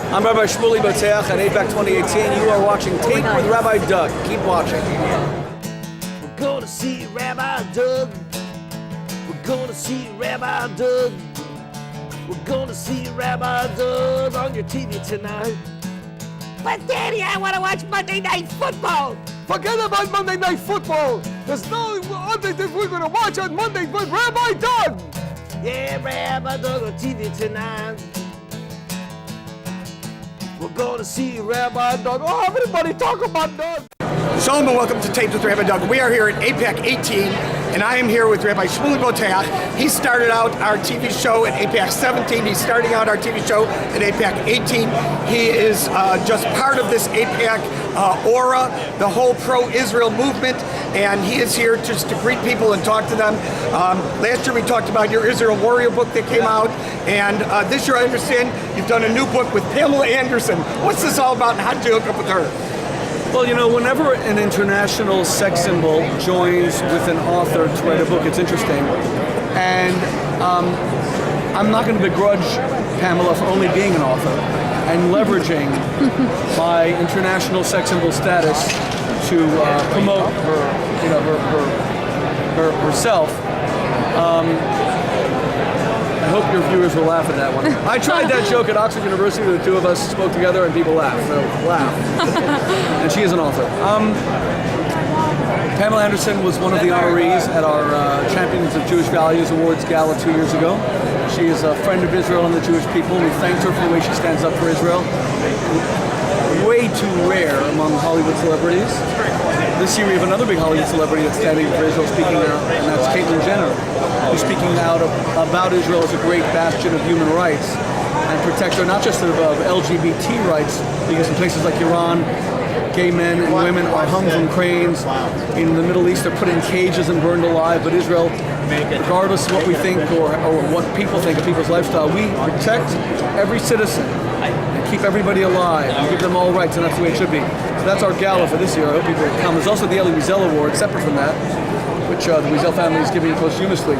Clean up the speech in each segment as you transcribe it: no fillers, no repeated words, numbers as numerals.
I'm Rabbi Shmuley Boteach at AIPAC 2018. You are watching Taped with Rabbi Doug. Keep watching. We're going to see Rabbi Doug. We're going to see Rabbi Doug. We're going to see Rabbi Doug on your TV tonight. But Daddy, I want to watch Monday Night Football. Forget about Monday Night Football. There's no other that we're going to watch on Monday but Rabbi Doug. Yeah, Rabbi Doug on TV tonight. We're going to see Rabbi Doug. Oh, everybody talk about Doug. Shalom and welcome to Taped with Rabbi Doug. We are here at AIPAC 18, and I am here with Rabbi Shmuley Boteach. He started out our TV show at AIPAC 17. He's starting out our TV show at AIPAC 18. He is just part of this AIPAC aura, the whole pro-Israel movement, and he is here just to greet people and talk to them. Last year we talked about your Israel Warrior book that came out, and this year I understand you've done a new book with Pamela Anderson. What's this all about, and how did you hook up with her? Well, you know, whenever an international sex symbol joins with an author to write a book, it's interesting. And I'm not going to begrudge Pamela for only being an author and leveraging my international sex symbol status to promote her, you know, herself. I hope your viewers will laugh at that one. I tried that joke at Oxford University where the two of us spoke together and people laughed. So laugh. And she is an author. Pamela Anderson was one of the honorees at our Champions of Jewish Values Awards Gala 2 years ago. She is a friend of Israel and the Jewish people. We thanked her for the way she stands up for Israel. Way too rare among Hollywood celebrities. This year we have another big Hollywood celebrity that's standing for Israel speaking out, and that's Caitlyn Jenner, who's speaking out about Israel as a great bastion of human rights and protector not just of LGBT rights, because in places like Iran, gay men and women are hung from cranes. In the Middle East, they're put in cages and burned alive. But Israel, regardless of what we think or what people think of people's lifestyle, we protect every citizen and keep everybody alive and give them all rights, and that's the way it should be. So that's our gala for this year. I hope people come. There's also the Eli Wiesel Award, separate from that, which the Wiesel family is giving posthumously,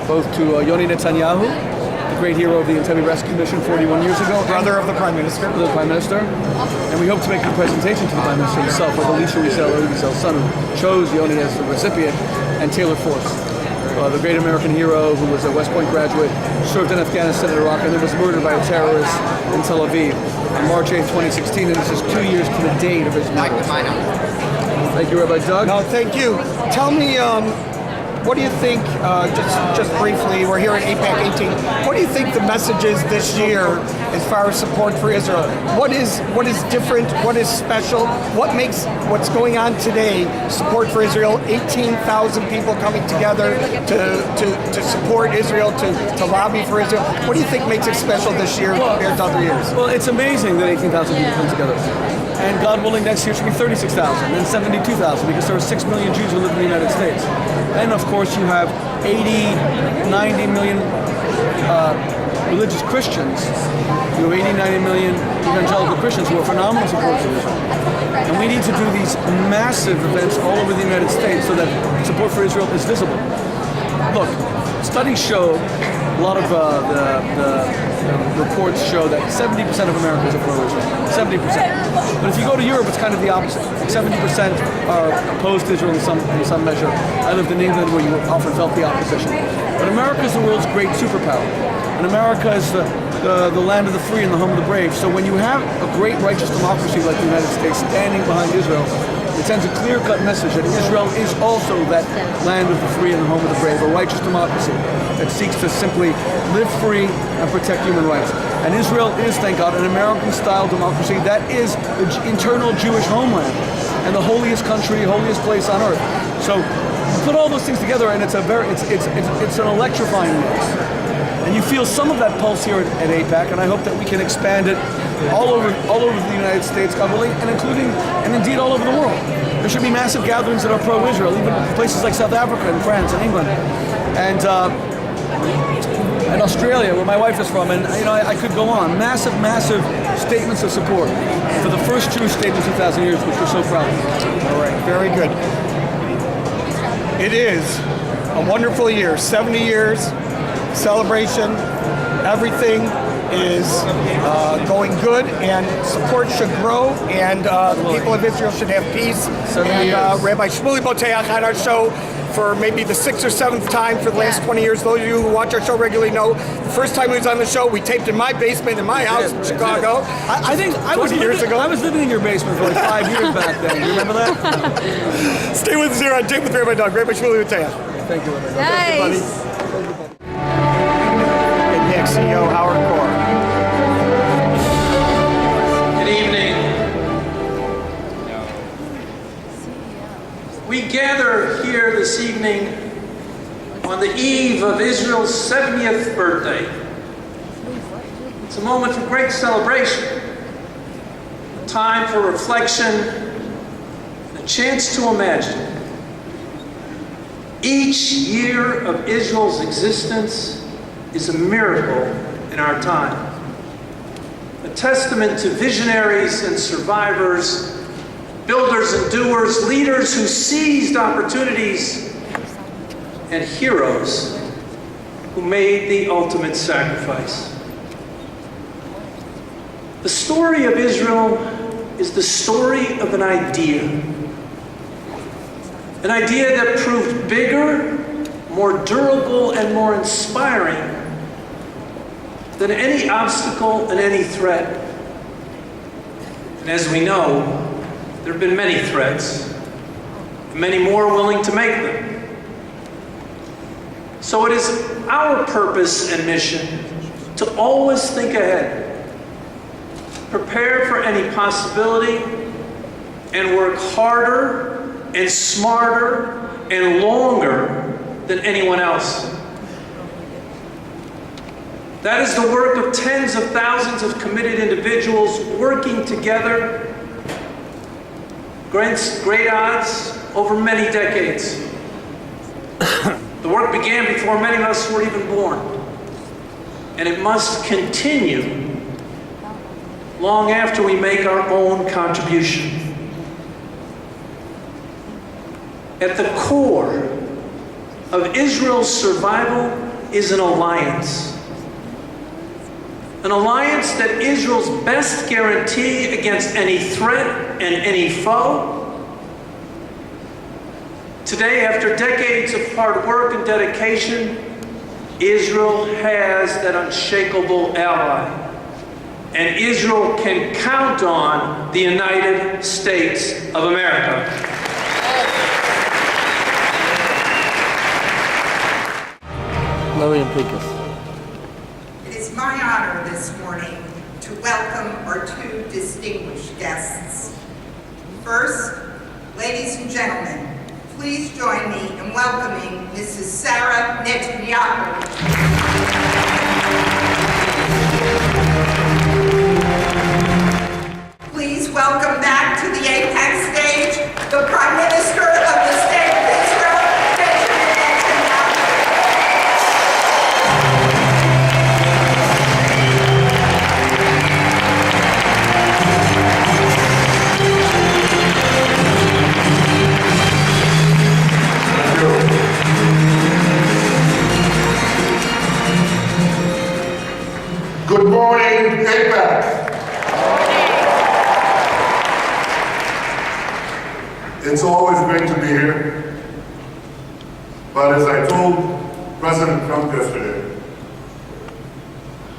both to Yoni Netanyahu, the great hero of the Entebbe Rescue Mission 41 years ago. Brother of the Prime Minister. The Prime Minister. And we hope to make a presentation to the Prime Minister himself with Alicia Wiesel, Eli Wiesel's son, who chose Yoni as the recipient, and Taylor Force, the great American hero who was a West Point graduate, served in Afghanistan and Iraq, and then was murdered by a terrorist in Tel Aviv on March 8, 2016, and this is 2 years to the date of his murder. Thank you, Rabbi Doug. No, thank you. Tell me, what do you think, just briefly, we're here at AIPAC 18, what do you think the message is this year as far as support for Israel? What is different? What is special? What makes what's going on today, support for Israel, 18,000 people coming together to support Israel, to lobby for Israel? What do you think makes it special this year compared to other years? Well, it's amazing that 18,000 people come together. And God willing, next year should be 36,000, then 72,000, because there are 6 million Jews who live in the United States. And of course you have 80, 90 million religious Christians. You have 80, 90 million evangelical Christians who are phenomenal supporters of Israel. And we need to do these massive events all over the United States so that support for Israel is visible. Look, studies show, a lot of the reports show that 70% of Americans are pro-Israel. 70%. But if you go to Europe, it's kind of the opposite. 70% are opposed to Israel in some measure. I lived in England where you often felt the opposition. But America is the world's great superpower. And America is the land of the free and the home of the brave. So when you have a great righteous democracy like the United States standing behind Israel, it sends a clear-cut message that Israel is also that land of the free and the home of the brave, a righteous democracy that seeks to simply live free and protect human rights. And Israel is, thank God, an American-style democracy that is the internal Jewish homeland and the holiest country, holiest place on earth. So put all those things together, and it's an electrifying mix. And you feel some of that pulse here at AIPAC, and I hope that we can expand it all over the United States, God willing, and including, and indeed all over the world. There should be massive gatherings that are pro-Israel, even places like South Africa and France and England, and Australia, where my wife is from, and you know I could go on. Massive statements of support for the first Jewish state in 2,000 years, which we're so proud of. All right, very good. It is a wonderful year, 70 years, celebration, everything. is going good, and support should grow, and the people of Israel should have peace. And Rabbi Shmuley Boteach on our show for maybe the 6th or 7th time for the last 20 years. Those of you who watch our show regularly know the first time he was on the show, we taped in my basement in my house in Chicago. I think I was 20 years ago. I was living in your basement for like 5 years back then. You remember that? Stay with us here on Tape with Rabbi Doug. Rabbi Shmuley Boteach. Thank you, Rabbi. Nice. AIPAC CEO Howard Kohr. Good evening. We gather here this evening on the eve of Israel's 70th birthday. It's a moment of great celebration, a time for reflection, a chance to imagine. Each year of Israel's existence is a miracle in our time, a testament to visionaries and survivors, builders and doers, leaders who seized opportunities, and heroes who made the ultimate sacrifice. The story of Israel is the story of an idea that proved bigger, more durable, and more inspiring than any obstacle and any threat. And as we know, there have been many threats, and many more willing to make them. So it is our purpose and mission to always think ahead, prepare for any possibility, and work harder and smarter and longer than anyone else. That is the work of tens of thousands of committed individuals working together against great odds over many decades. The work began before many of us were even born, and it must continue long after we make our own contribution. At the core of Israel's survival is an alliance. An alliance that Israel's best guarantee against any threat and any foe. Today, after decades of hard work and dedication, Israel has that unshakable ally. And Israel can count on the United States of America. Lillian Pinkus. It is my honor this morning to welcome our two distinguished guests. First, ladies and gentlemen, please join me in welcoming Mrs. Sarah Netanyahu. Please welcome back to the AIPAC stage the Prime Minister of the State of Israel, Benjamin Netanyahu. Good morning, AIPAC. It's always great to be here, but as I told President Trump yesterday,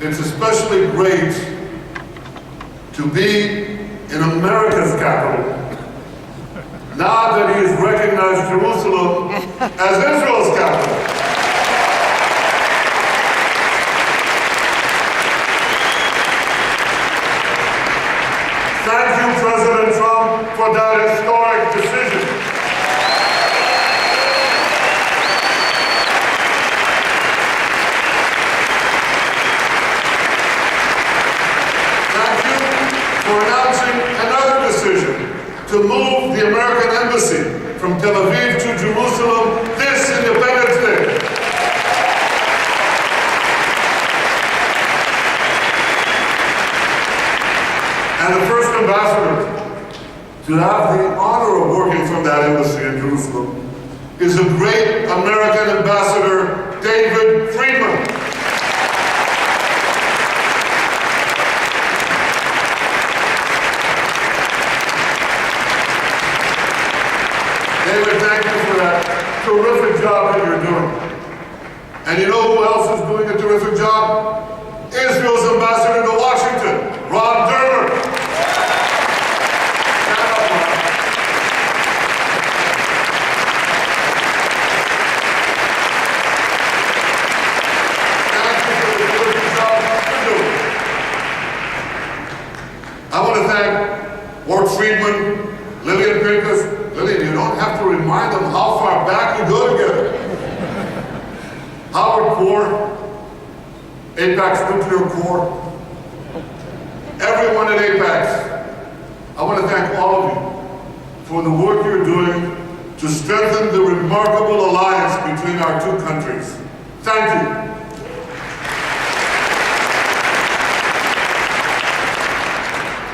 it's especially great to be in America's capital now that he has recognized Jerusalem as Israel's capital. Thank you, President Trump, for that historic decision. Thank you for announcing another decision to move the American Embassy from Tel Aviv to Jerusalem this Independence Day. And the first ambassador to have the honor of working from that embassy in Jerusalem is a great American ambassador, David Friedman. David, thank you for that terrific job that you're doing. And you know who else is doing a terrific job? Israel's ambassador to Washington, Ron Dermer. Stand up, Ron. Thank you for the terrific job you're doing. I want to thank Ward Friedman, Lillian Pinkus. Lillian, you don't have to remind them how far back you go together. Howard Kohr, AIPAC's nuclear core, everyone at AIPAC, I want to thank all of you for the work you're doing to strengthen the remarkable alliance between our two countries. Thank you.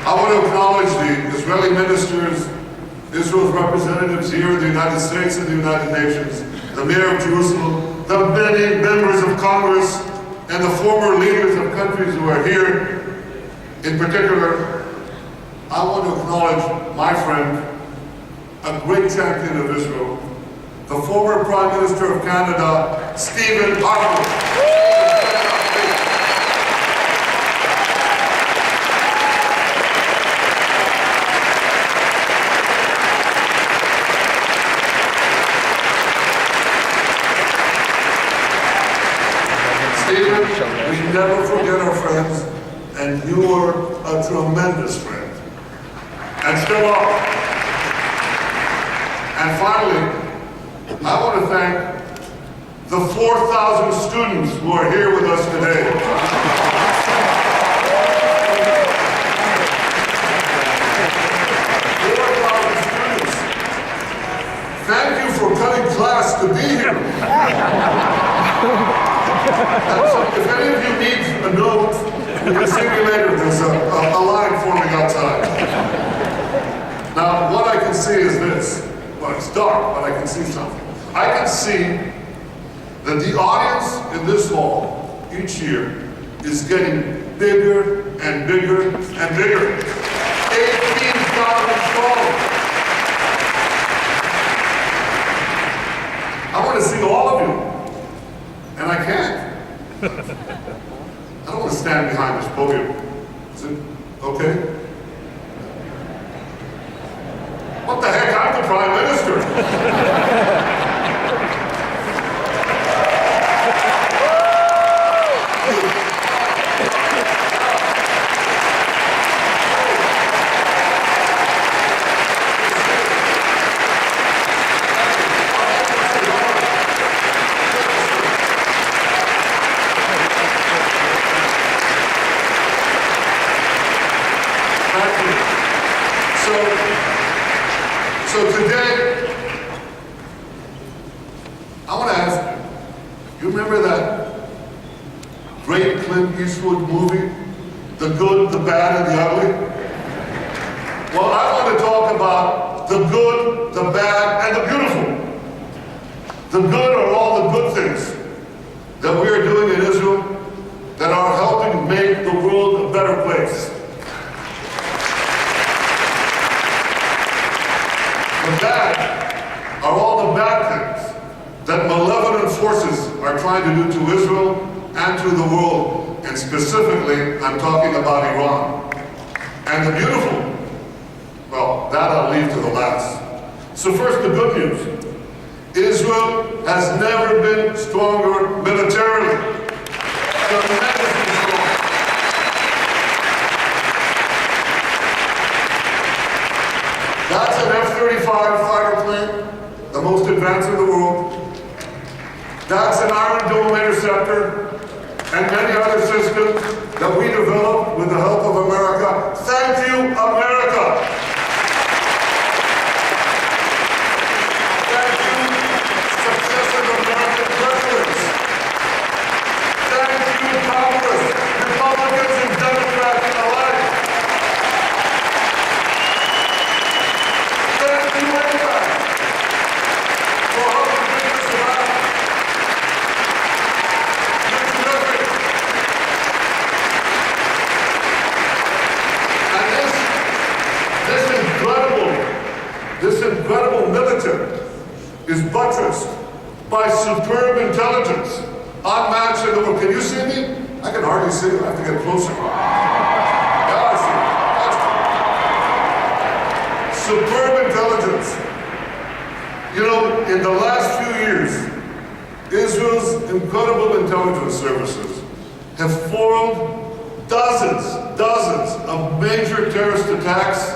I want to acknowledge the Israeli ministers, Israel's representatives here in the United States and the United Nations, the Mayor of Jerusalem, the many members of Congress, and the former leaders of countries who are here. In particular, I want to acknowledge my friend, a great champion of Israel, the former Prime Minister of Canada, Stephen Harper. Stephen, we never forget our friends, and you are a tremendous friend, and still are. And finally, I want to thank the 4,000 students who are here with us today. 4,000 students. Thank you for cutting class to be here. If any of you need a note, we can see you later. There's a line forming outside. Now, what I can see is this. Well, it's dark, but I can see something. I can see that the audience in this hall each year is getting bigger and bigger and bigger. 18,000 strong. I want to see all of you. And I can't. I don't want to stand behind this podium. Is it okay? What the heck? I'm the Prime Minister. So today, I want to ask you remember that great Clint Eastwood movie, The Good, the Bad, and the Ugly? Well, I want to talk about the good, the bad, and the beautiful. The good are all the good things that we are doing in Israel that are helping make the world a better place. The bad are all the bad things that malevolent forces are trying to do to Israel and to the world, and specifically, I'm talking about Iran. And the beautiful, well, that I'll leave to the last. So first, the good news. Israel has never been stronger militarily. Tremendously strong. That's an F-35 fighter plane, the most advanced in the world. That's an Iron Dome interceptor and many other systems that we developed with the help of America. Thank you, America. Thank you, successive American presidents. Thank you, Congress, Republicans and Democrats alike. Thank you, AIPAC, for helping bring this about. You're terrific. And this incredible military is buttressed by superb intelligence, unmatched in the world. Can you see me? I can hardly see you. I have to get closer. Yeah, I see. Superb intelligence. You know, in the last few years, Israel's incredible intelligence services have foiled dozens of major terrorist attacks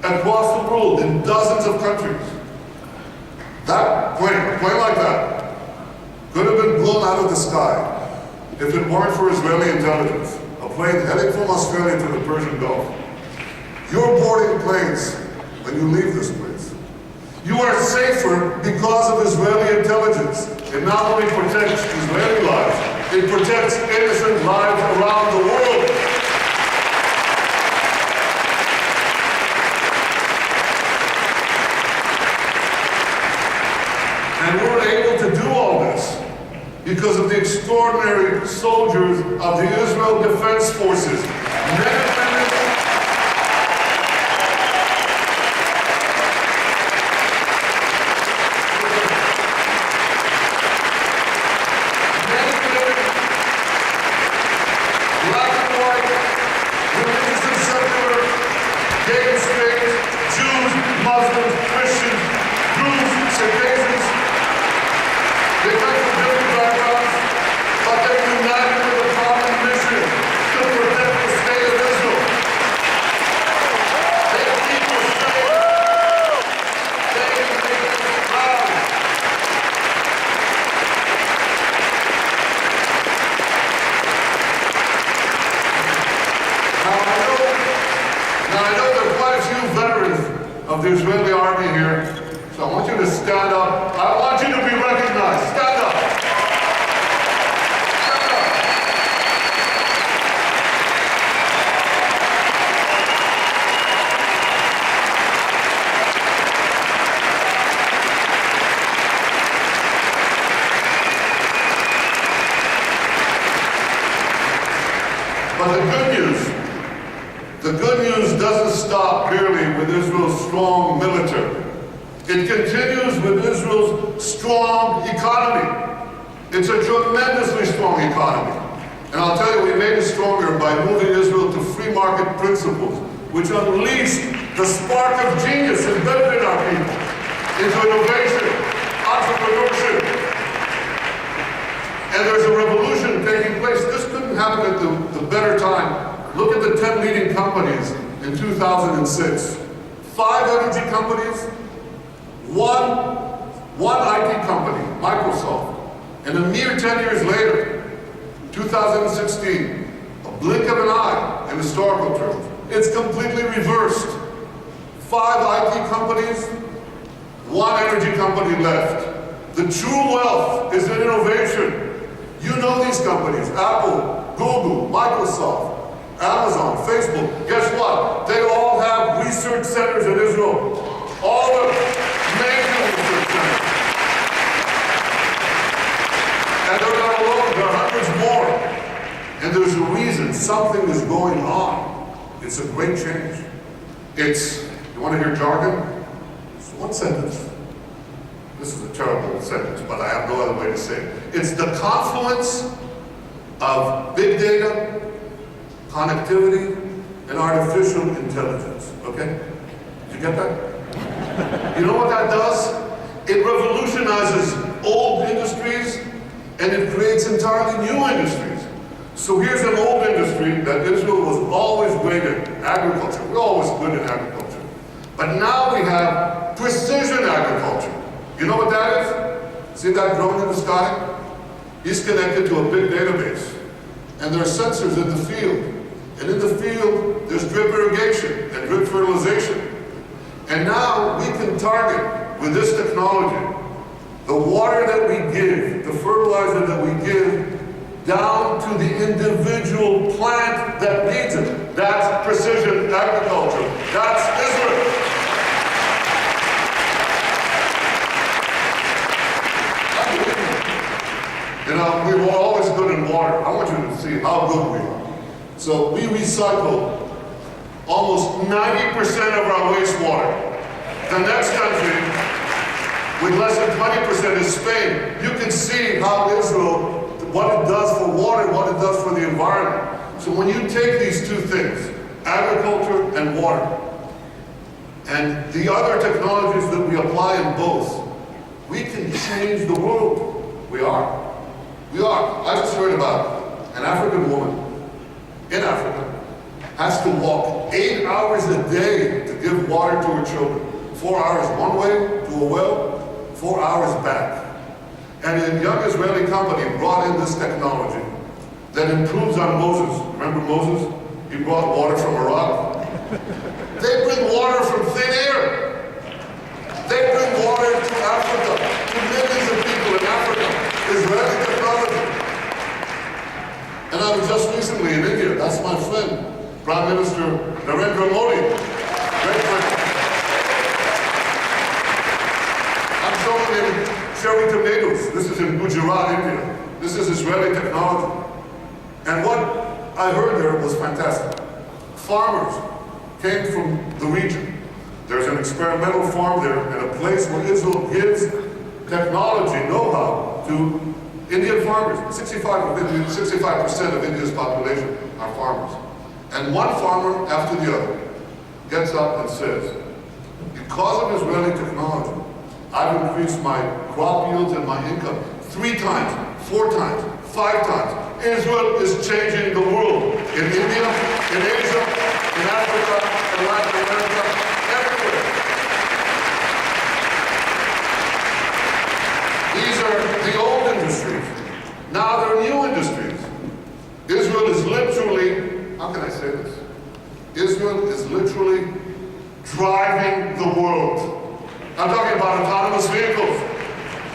across the world in dozens of countries. That plane, a plane like that, could have been blown out of the sky if it weren't for Israeli intelligence. A plane heading from Australia to the Persian Gulf. You're boarding planes when you leave this place. You are safer because of Israeli intelligence. It not only protects Israeli lives, it protects innocent lives around the world. And we're able to do all this because of the extraordinary soldiers of the Israel Defense Forces. Of the Israeli army here, so I want you to stand up. I want you to be recognized. Stand up. Stand up. But the good news doesn't stop merely with Israel's strong military. It continues with Israel's strong economy. It's a tremendously strong economy. And I'll tell you, we made it stronger by moving Israel to free market principles, which unleashed the spark of genius embedded in our people into innovation, entrepreneurship. And there's a revolution taking place. This couldn't happen at the better time. Look at the 10 leading companies in 2006. 5 energy companies, one IT company, Microsoft. And a mere 10 years later, 2016, a blink of an eye in historical terms, it's completely reversed. 5 IT companies, 1 energy company left. The true wealth is in innovation. You know these companies, Apple, Google, Microsoft, Amazon, Facebook. Guess what? They all have research centers in Israel. All of them, major research centers. And they're not alone, there are hundreds more. And there's a reason, something is going on. It's a great change. It's, you want to hear jargon? It's one sentence. This is a terrible sentence, but I have no other way to say it. It's the confluence of big data, connectivity, and artificial intelligence, okay? Did you get that? You know what that does? It revolutionizes old industries, and it creates entirely new industries. So here's an old industry that Israel was always great at, agriculture. We're always good in agriculture. But now we have precision agriculture. You know what that is? See that drone in the sky? He's connected to a big database. And there are sensors in the field. And in the field, there's drip irrigation and drip fertilization. And now we can target, with this technology, the water that we give, the fertilizer that we give, down to the individual plant that needs it. That's precision agriculture. That's Israel. You know, we were always good in water. I want you to see how good we are. So we recycle almost 90% of our wastewater. The next country with less than 20% is Spain. You can see how Israel, what it does for water, what it does for the environment. So when you take these two things, agriculture and water, and the other technologies that we apply in both, we can change the world. We are. We are. I just heard about an African woman in Africa has to walk 8 hours a day to give water to her children. 4 hours one way to a well, 4 hours back. And a young Israeli company brought in this technology that improves on Moses. Remember Moses? He brought water from Iraq. They bring water from thin air. They bring water to Africa, to millions of people in Africa. Israeli technology. And I was just recently in India. That's my friend, Prime Minister Narendra Modi. Great friend. I'm showing him cherry tomatoes. This is in Gujarat, India. This is Israeli technology. And what I heard there was fantastic. Farmers came from the region. There's an experimental farm there and a place where Israel gives technology, know-how to Indian farmers. 65% of India's population are farmers. And one farmer after the other gets up and says, because of Israeli technology, I've increased my crop yields and my income 3 times, 4 times, 5 times. Israel is changing the world. In India, in Asia, in Africa, in Latin America, everywhere. These are the old industries. Now they're new industries. Israel is literally, how can I say this? Israel is literally driving the world. I'm talking about autonomous vehicles.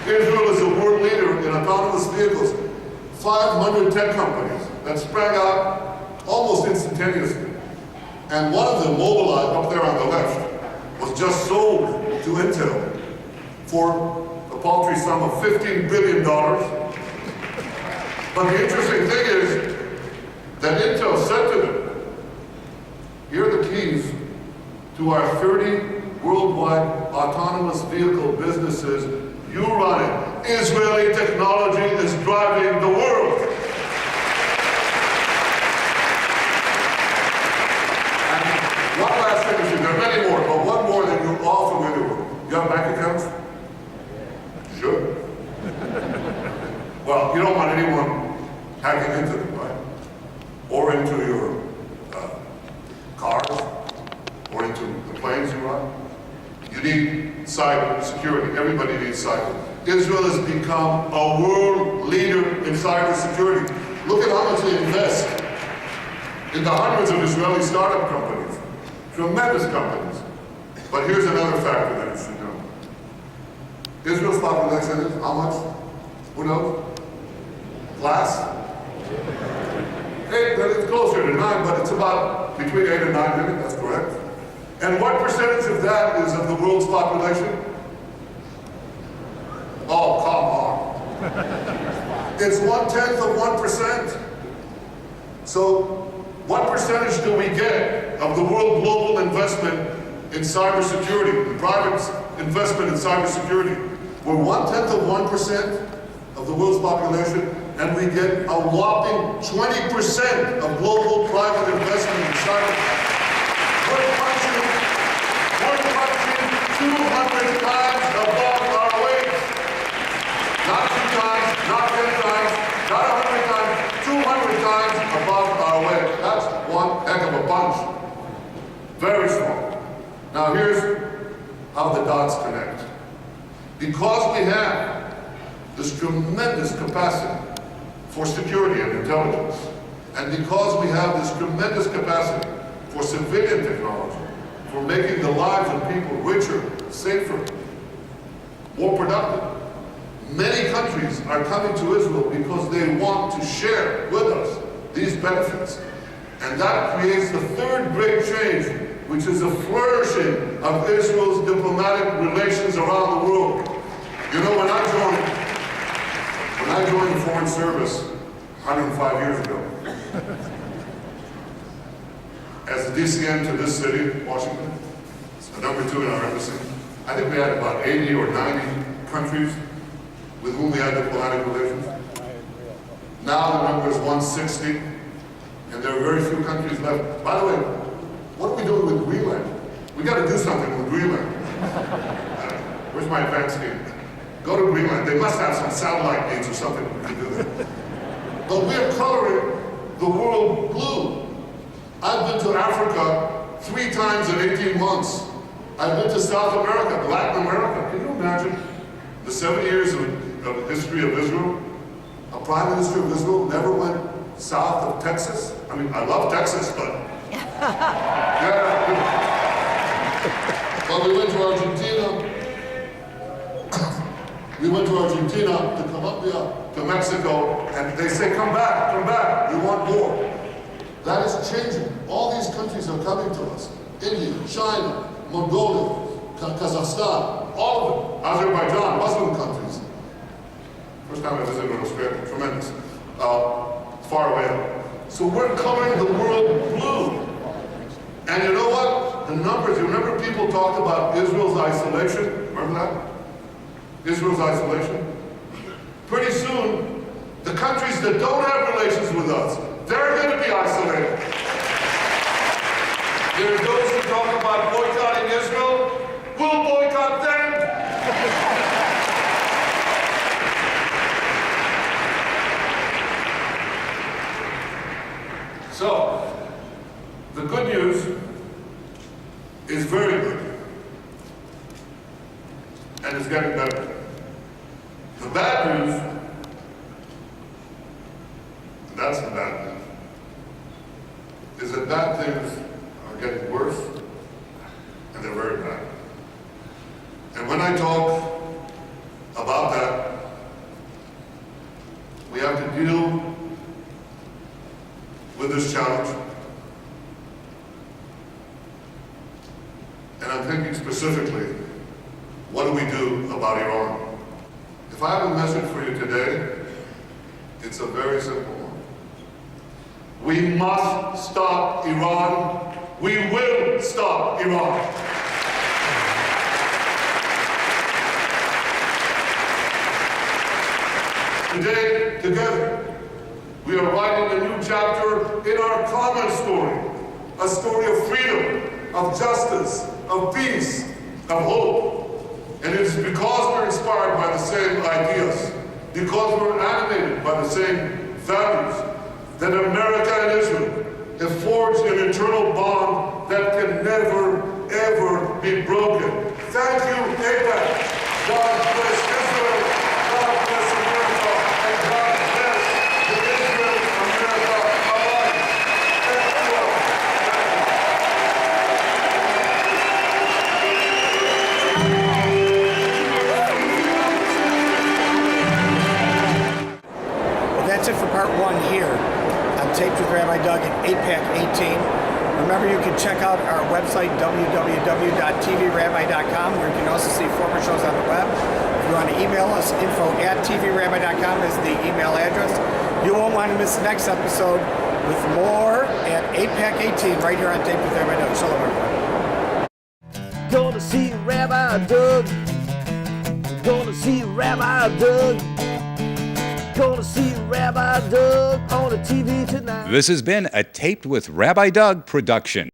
Israel is a world leader in autonomous vehicles. 500 tech companies that sprang out almost instantaneously. And one of them, Mobileye, up there on the left, was just sold to Intel for a paltry sum of $15 billion. But the interesting thing is that Intel said to them, here are the keys to our 30 worldwide autonomous vehicle businesses. You run it. Israeli technology is driving the world. And one last thing, there are many more, but one more that you're all familiar with. You have bank accounts? Sure. Well, you don't want anyone hacking into them, right? Or into your cars, or into the planes you run. You need cyber security. Everybody needs cyber. Israel has become a world leader in cyber security. Look at how much they invest in the hundreds of Israeli startup companies, tremendous companies. But here's another factor that you should know. Israel's population is how much? Who knows? Class? 8, it's closer to 9, but it's about between 8 and 9 million, that's correct. And what percentage of that is of the world's population? Oh, come on. It's 1/10 of 1%. So what percentage do we get of the world global investment in cybersecurity, the private investment in cybersecurity? We're 1/10 of 1% of the world's population, and we get a whopping 20% of global private investment in cyber. We're punching 200 times above our weight. Not 2 times, not 10 times, not 100 times, 200 times above our weight. That's one heck of a bunch. Very strong. Now here's how the dots connect. Because we have this tremendous capacity for security and intelligence, and because we have this tremendous capacity for civilian technology, for making the lives of people richer, safer, more productive, many countries are coming to Israel because they want to share with us these benefits. And that creates the third great change, which is a flourishing of Israel's diplomatic relations around the world. You know, when I joined the Foreign Service 105 years ago, as the DCN to this city, Washington, number 2 in our embassy, I think we had about 80 or 90 countries with whom we had diplomatic relations. Now the number is 160, and there are very few countries left. By the way, what are we doing with Greenland? We got to do something with Greenland. Where's my advance team? Go to Greenland. They must have some satellite needs or something we can do there. But we are coloring the world blue. I've been to Africa 3 times in 18 months. I've been to South America, Latin America. Can you imagine the 7 years of history of Israel? A Prime Minister of Israel never went south of Texas? I mean, I love Texas, but... yeah. But we went to Argentina. We went to Argentina, to Colombia, to Mexico, and they say, come back, we want more. That is changing. All these countries are coming to us. India, China, Mongolia, Kazakhstan, all of them. Azerbaijan, Muslim countries. First time I visited Australia, tremendous. Far away. So we're coloring the world blue. And you know what? The numbers, you remember people talked about Israel's isolation? Remember that? Israel's isolation? Pretty soon, the countries that don't have relations with us, they're going to be isolated. There are those who talk about boycotting Israel. We'll boycott them. So, the good news is very good. And it's getting better. The bad news, and that's the bad news, is that bad things are getting worse, and they're very bad. And when I talk about that, we have to deal with this challenge. And I'm thinking specifically, what do we do about Iran? If I have a message for you today, it's a very simple one. We must stop Iran. We will stop Iran. Today, together, we are writing a new chapter in our common story, a story of freedom, of justice, of peace, of hope. And it is because we're inspired by the same ideas, because we're animated by the same values, that America and Israel have forged an eternal bond that can never, ever be broken. Thank you, AIPAC. God bless Israel. God bless America. And God bless the Israel-America alliance. Thank you all. That's it for part 1 here on Taped with Rabbi Doug at AIPAC 18. Remember, you can check out our website, www.tvrabbi.com, where you can also see former shows on the web. If you want to email us, info@tvrabbi.com is the email address. You won't want to miss the next episode with more at AIPAC 18 right here on Taped with Rabbi Doug. Shalom, everyone. Gonna see Rabbi Doug. Gonna see Rabbi Doug. Gonna see Rabbi Doug on the TV tonight. This has been a Taped with Rabbi Doug production.